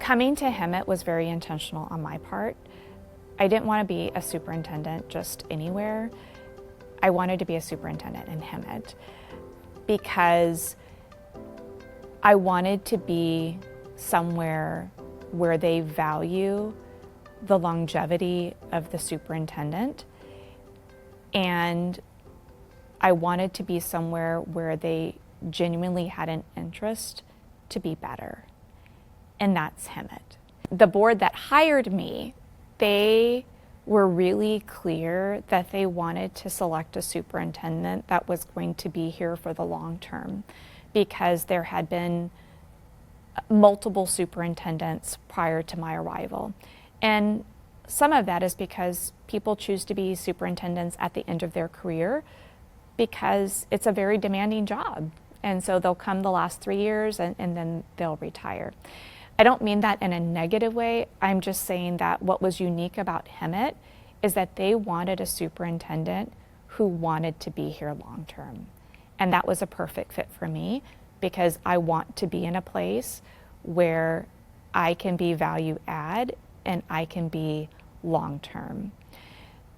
Coming to Hemet was very intentional on my part. I didn't want to be a superintendent just anywhere. I wanted to be a superintendent in Hemet because I wanted to be somewhere where they value the longevity of the superintendent, and I wanted to be somewhere where they genuinely had an interest to be better, and that's Hemet. The board that hired me, they were really clear that they wanted to select a superintendent that was going to be here for the long term, because there had been multiple superintendents prior to my arrival. And some of that is because people choose to be superintendents at the end of their career because it's a very demanding job. And so they'll come the last 3 years and then they'll retire. I don't mean that in a negative way. I'm just saying that what was unique about Hemet is that they wanted a superintendent who wanted to be here long term. And that was a perfect fit for me because I want to be in a place where I can be value add and I can be long term.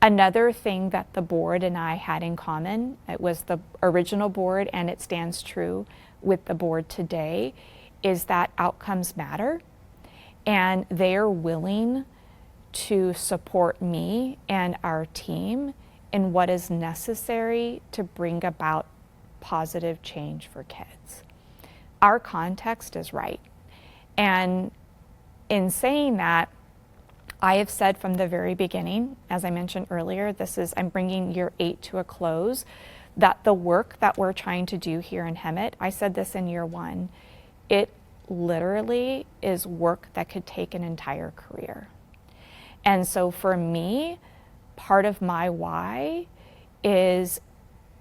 Another thing that the board and I had in common, it was the original board and it stands true with the board today, is that outcomes matter, and they're willing to support me and our team in what is necessary to bring about positive change for kids. Our context is right. And in saying that, I have said from the very beginning, as I mentioned earlier, I'm bringing year 8 to a close, that the work that we're trying to do here in Hemet, I said this in year 1, it literally is work that could take an entire career. And so for me, part of my why is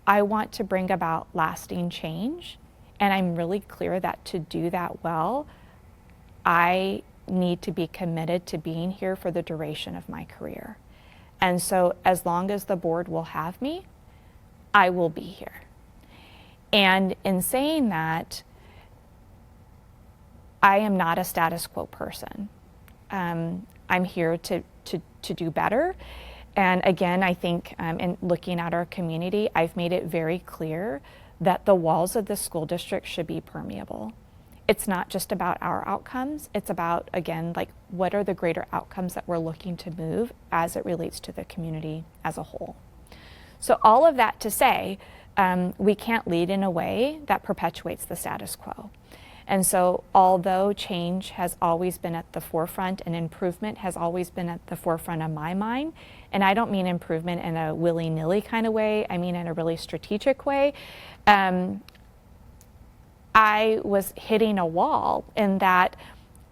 I want to bring about lasting change. And I'm really clear that to do that well, I need to be committed to being here for the duration of my career. And so as long as the board will have me, I will be here. And in saying that, I am not a status quo person. I'm here to do better. And again, I think in looking at our community, I've made it very clear that the walls of the school district should be permeable. It's not just about our outcomes. It's about, again, like what are the greater outcomes that we're looking to move as it relates to the community as a whole. So all of that to say, we can't lead in a way that perpetuates the status quo. And so although change has always been at the forefront and improvement has always been at the forefront of my mind, and I don't mean improvement in a willy-nilly kind of way, I mean in a really strategic way, I was hitting a wall in that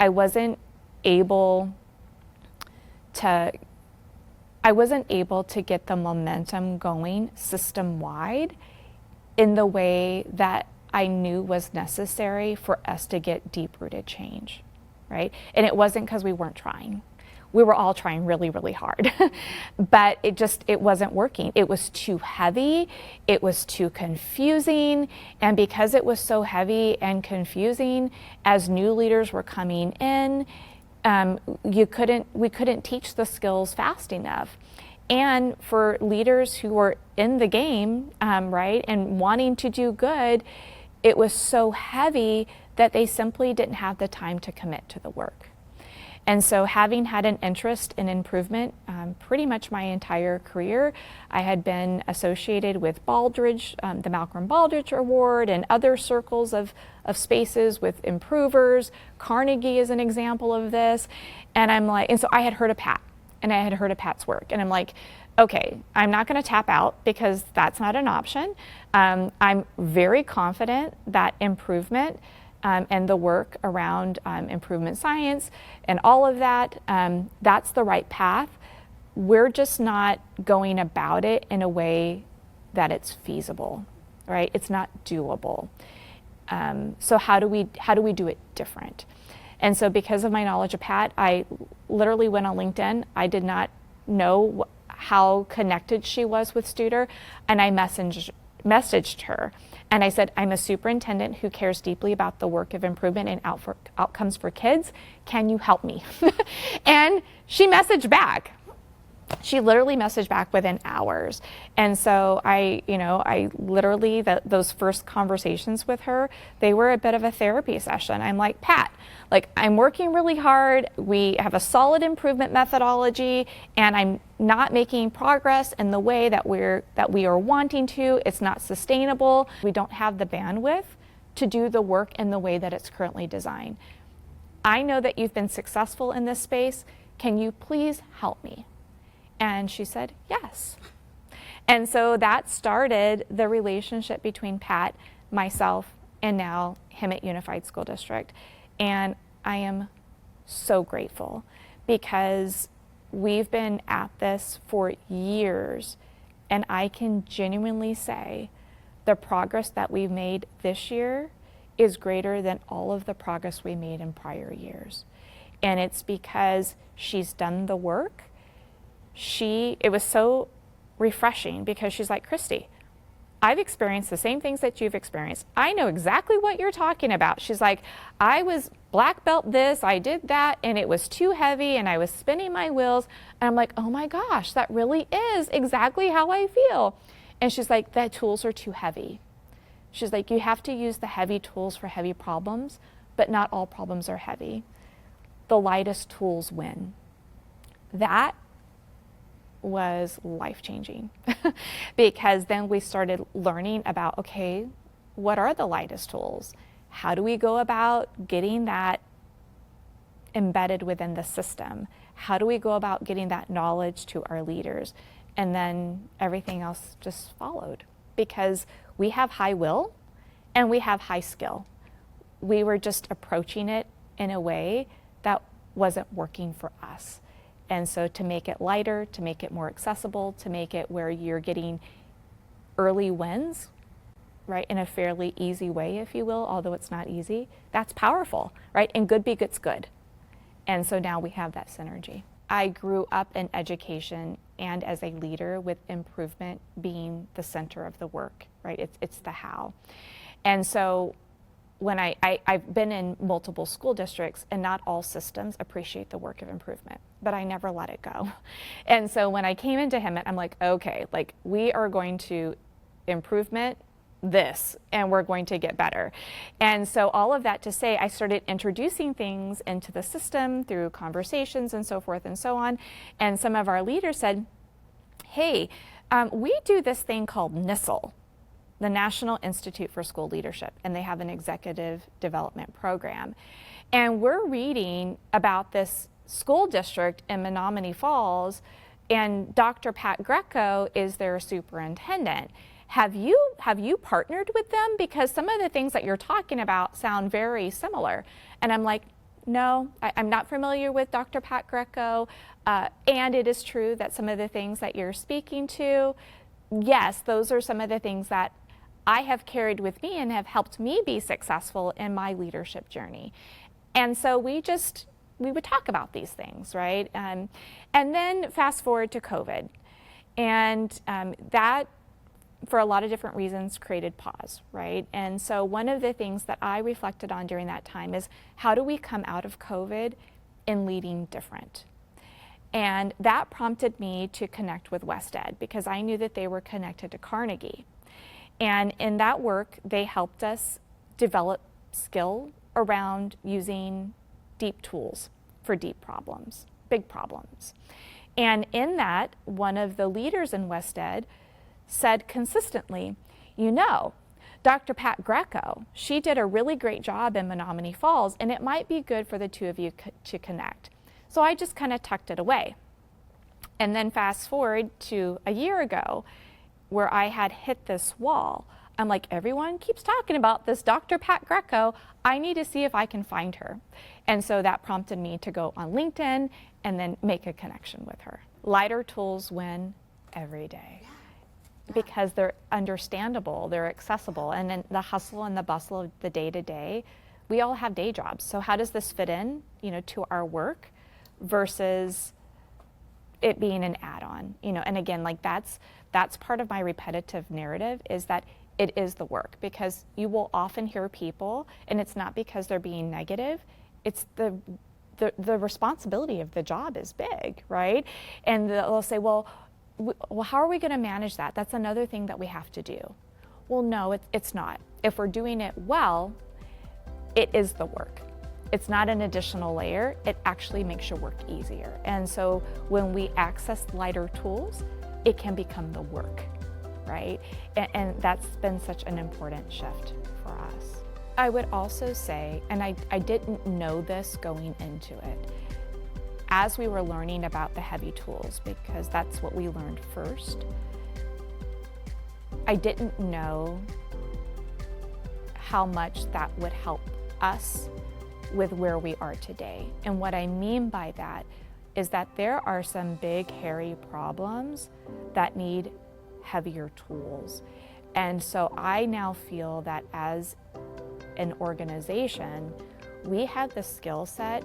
I wasn't able to get the momentum going system-wide in the way that I knew was necessary for us to get deep-rooted change, right? And it wasn't because we weren't trying. We were all trying really, really hard, but it wasn't working. It was too heavy, it was too confusing, and because it was so heavy and confusing, as new leaders were coming in, we couldn't teach the skills fast enough. And for leaders who were in the game, right, and wanting to do good, it was so heavy that they simply didn't have the time to commit to the work. And so having had an interest in improvement pretty much my entire career, I had been associated with Baldrige, the Malcolm Baldrige Award, and other circles of spaces with improvers. Carnegie is an example of this. And so I had heard of Pat, and I had heard of Pat's work. And I'm like, okay, I'm not going to tap out because that's not an option. I'm very confident that improvement and the work around improvement science and all of that, that's the right path. We're just not going about it in a way that it's feasible, right? It's not doable. So how do we do it different? And so because of my knowledge of Pat, I literally went on LinkedIn. I did not know how connected she was with Studer, and I messaged her. And I said, I'm a superintendent who cares deeply about the work of improvement and outcomes for kids. Can you help me? And she messaged back. She literally messaged back within hours. And so I literally, those first conversations with her, they were a bit of a therapy session. I'm like, Pat, like, I'm working really hard. We have a solid improvement methodology, and I'm not making progress in the way that we are wanting to. It's not sustainable. We don't have the bandwidth to do the work in the way that it's currently designed. I know that you've been successful in this space. Can you please help me? And she said, yes. And so that started the relationship between Pat, myself, and now Hemet Unified School District. And I am so grateful because we've been at this for years, and I can genuinely say the progress that we've made this year is greater than all of the progress we made in prior years. And it's because she's done the work. It was so refreshing because she's like, Christi, I've experienced the same things that you've experienced. I know exactly what you're talking about. She's like, I was black belt this, I did that, and it was too heavy, and I was spinning my wheels. And I'm like, oh my gosh, that really is exactly how I feel. And she's like, the tools are too heavy. She's like, you have to use the heavy tools for heavy problems, but not all problems are heavy. The lightest tools win. That was life-changing because then we started learning about, okay, what are the lightest tools? How do we go about getting that embedded within the system? How do we go about getting that knowledge to our leaders? And then everything else just followed because we have high will and we have high skill. We were just approaching it in a way that wasn't working for us. And so to make it lighter, to make it more accessible, to make it where you're getting early wins, right, in a fairly easy way, if you will, although it's not easy, that's powerful, right? And good begets good. And so now we have that synergy. I grew up in education and as a leader with improvement being the center of the work, right? It's the how. And so when I've been in multiple school districts, and not all systems appreciate the work of improvement, but I never let it go. And so when I came into Hemet, I'm like, okay, like we are going to improvement this, and we're going to get better. And so all of that to say, I started introducing things into the system through conversations and so forth and so on. And some of our leaders said, hey, we do this thing called NISL, the National Institute for School Leadership, and they have an executive development program. And we're reading about this school district in Menominee Falls, and Dr. Pat Greco is their superintendent. Have you partnered with them? Because some of the things that you're talking about sound very similar. And I'm like, no, I'm not familiar with Dr. Pat Greco. And it is true that some of the things that you're speaking to, yes, those are some of the things that I have carried with me and have helped me be successful in my leadership journey. And so we would talk about these things, right? And then fast forward to COVID. And that, for a lot of different reasons, created pause, right? And so one of the things that I reflected on during that time is how do we come out of COVID in leading different? And that prompted me to connect with WestEd because I knew that they were connected to Carnegie. And in that work, they helped us develop skill around using deep tools for deep problems, big problems. And in that, one of the leaders in WestEd said consistently, you know, Dr. Pat Greco, she did a really great job in Menominee Falls, and it might be good for the two of you to connect. So I just kind of tucked it away. And then fast forward to a year ago, where I had hit this wall. I'm like, everyone keeps talking about this Dr. Pat Greco. I need to see if I can find her. And so that prompted me to go on LinkedIn and then make a connection with her. Lighter tools win every day because they're understandable, they're accessible, and then the hustle and the bustle of the day-to-day, we all have day jobs. So how does this fit in, to our work versus it being an add-on, and again, like that's part of my repetitive narrative is that it is the work, because you will often hear people, and it's not because they're being negative, it's the responsibility of the job is big, right? And they'll say, well, how are we going to manage that? That's another thing that we have to do. Well, no, it's not. If we're doing it well, it is the work. It's not an additional layer. It actually makes your work easier. And so when we access lighter tools, it can become the work, right? And that's been such an important shift for us. I would also say, and I didn't know this going into it, as we were learning about the heavy tools, because that's what we learned first, I didn't know how much that would help us with where we are today. And what I mean by that is that there are some big, hairy problems that need heavier tools. And so I now feel that as an organization, we have the skill set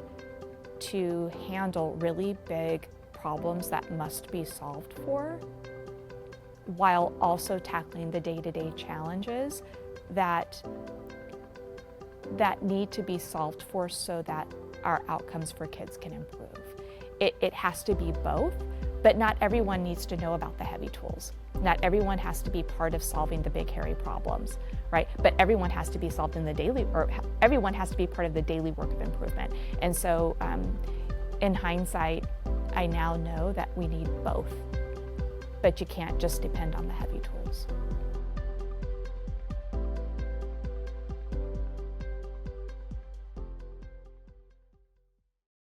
to handle really big problems that must be solved for, while also tackling the day-to-day challenges that need to be solved for so that our outcomes for kids can improve. It has to be both, but not everyone needs to know about the heavy tools. Not everyone has to be part of solving the big, hairy problems, right? But everyone has to be solved in the daily, or everyone has to be part of the daily work of improvement. And so in hindsight, I now know that we need both, but you can't just depend on the heavy tools.